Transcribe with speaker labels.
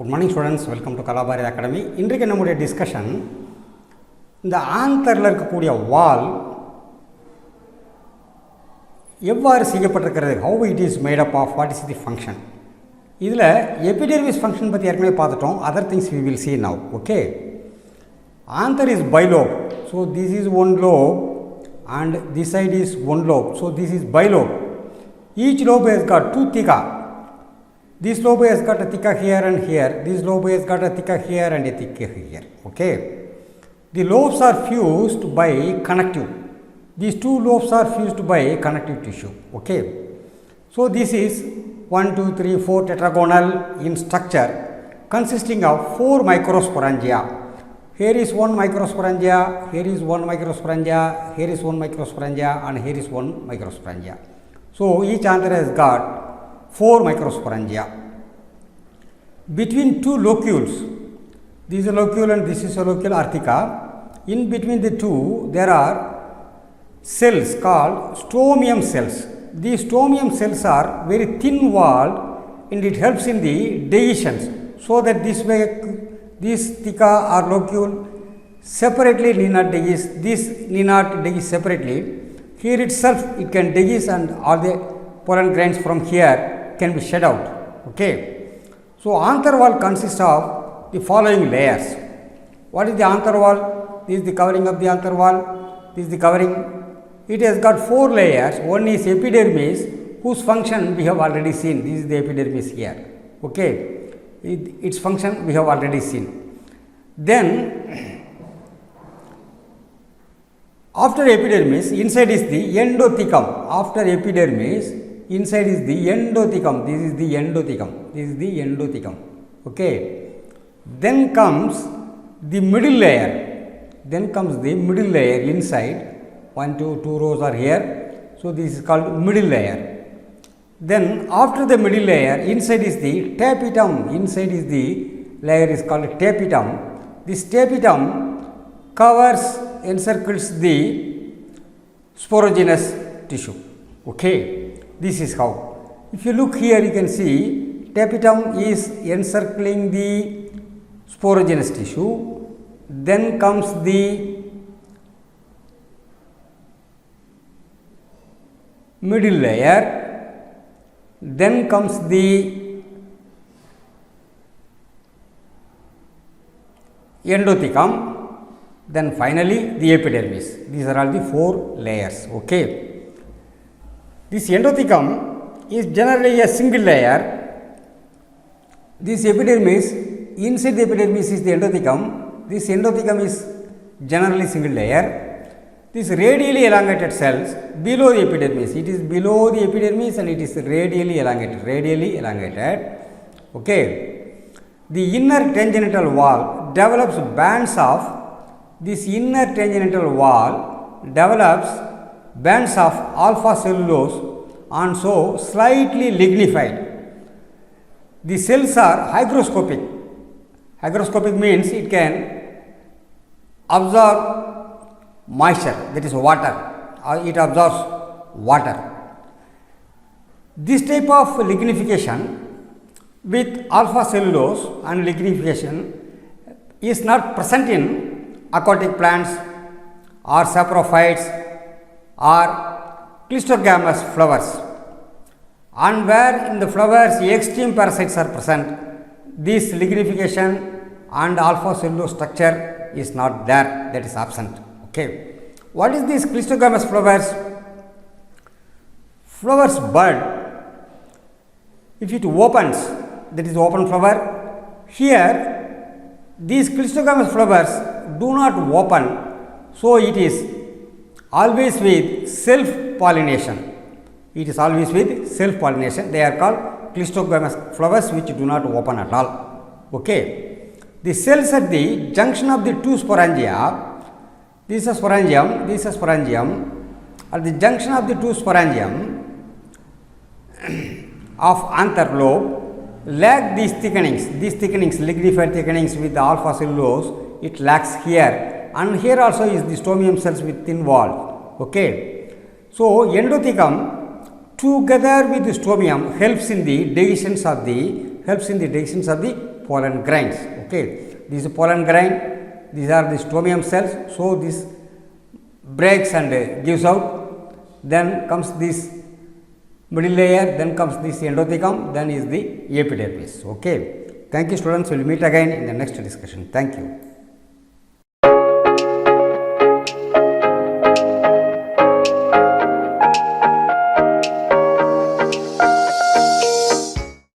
Speaker 1: Good morning students, welcome to Kalabari Academy. இன்றைக்கு நம்முடைய discussion இந்த ஆந்தரில் இருக்கக்கூடிய வால் எவ்வாறு செய்யப்பட்டிருக்கிறது, how it is made up of, what is the function. இதில் எபிடெர்மிஸ் ஃபங்க்ஷன் பற்றி ஏற்கனவே பார்த்துட்டோம். other things we will see now. Okay, anther is bilobe, so this is one lobe and this side is one lobe, so this is bilobe. Each lobe has got two theca. This lobe has got a theca here and here, this lobe has got a theca here and a theca here. Okay, the lobes are fused by connective. These two lobes are fused by connective tissue. Okay, so this is 1 2 3 4 tetragonal in structure, consisting of 4 microsporangia. Here is one microsporangia, here is one microsporangia, here is one microsporangia, and here is one microsporangia. So each anther has got 4 microsporangia. Between two locules, this is a locule and this is a locule, are theca. In between the two there are cells called stomium cells. These stomium cells are very thin walled and it helps in the digestions, so that this way this theca or locule separately need not digest, this need not digest separately. Here itself it can digest and all the pollen grains from here can be shed out. Okay, so anther wall consists of the following layers. What is the anther wall? This is the covering of the anther wall. This is the covering. It has got 4 layers. One is epidermis, whose function we have already seen. This is the epidermis here. Okay, its function we have already seen. Then after epidermis, inside is the endothecum. After epidermis, inside is the endothecum. This is the endothecum. This is the endothecum. Okay, then comes the middle layer. Then comes the middle layer inside. 1 2 2 rows are here, so this is called middle layer. Then after the middle layer, inside is the tapetum. Inside is the layer is called tapetum. This tapetum covers, encircles the sporogenous tissue. Okay, this is how. If you look here, you can see tapetum is encircling the sporogenous tissue. Then comes the middle layer. Then comes the endothecum. Then finally the epidermis. These are all the 4 layers. Okay, this endothecum is generally a single layer. This epidermis, inside the epidermis is the endothecum. This endothecum is generally single layer. This radially elongated cells below the epidermis, it is below the epidermis and it is radially elongated, Okay, the inner tangential wall develops bands of, this inner tangential wall develops bands of alpha cellulose and so slightly lignified. The cells are hygroscopic. Hygroscopic means it can absorb moisture, that is water, or it absorbs water. This type of lignification with alpha cellulose and lignification is not present in aquatic plants or saprophytes or clistogamous flowers, and where in the flowers extreme parasites are present, this lignification and alpha cellulose structure is not there, that is absent. Okay, what is this clistogamous flowers? Flowers bud, if it opens, that is open flower. Here these clistogamous flowers do not open, so it is always with self pollination. It is always with self pollination. They are called clistogamous flowers which do not open at all. Okay, the cells at the junction of the 2 sporangia, this is sporangium, this is sporangium, at the junction of the 2 sporangium of anther lobe lack these thickenings, lignified thickenings with the alpha cellulose, it lacks here, and here also is the stomium cells with thin wall. Okay, so endothecum together with the stomium helps in the digestions of the pollen grains. Okay, these pollen grain, these are the stomium cells. So this breaks and gives out. Then comes this middle layer, then comes this endothecum, then is the epidermis. Okay, thank you students. We will meet again in the next discussion. Thank you.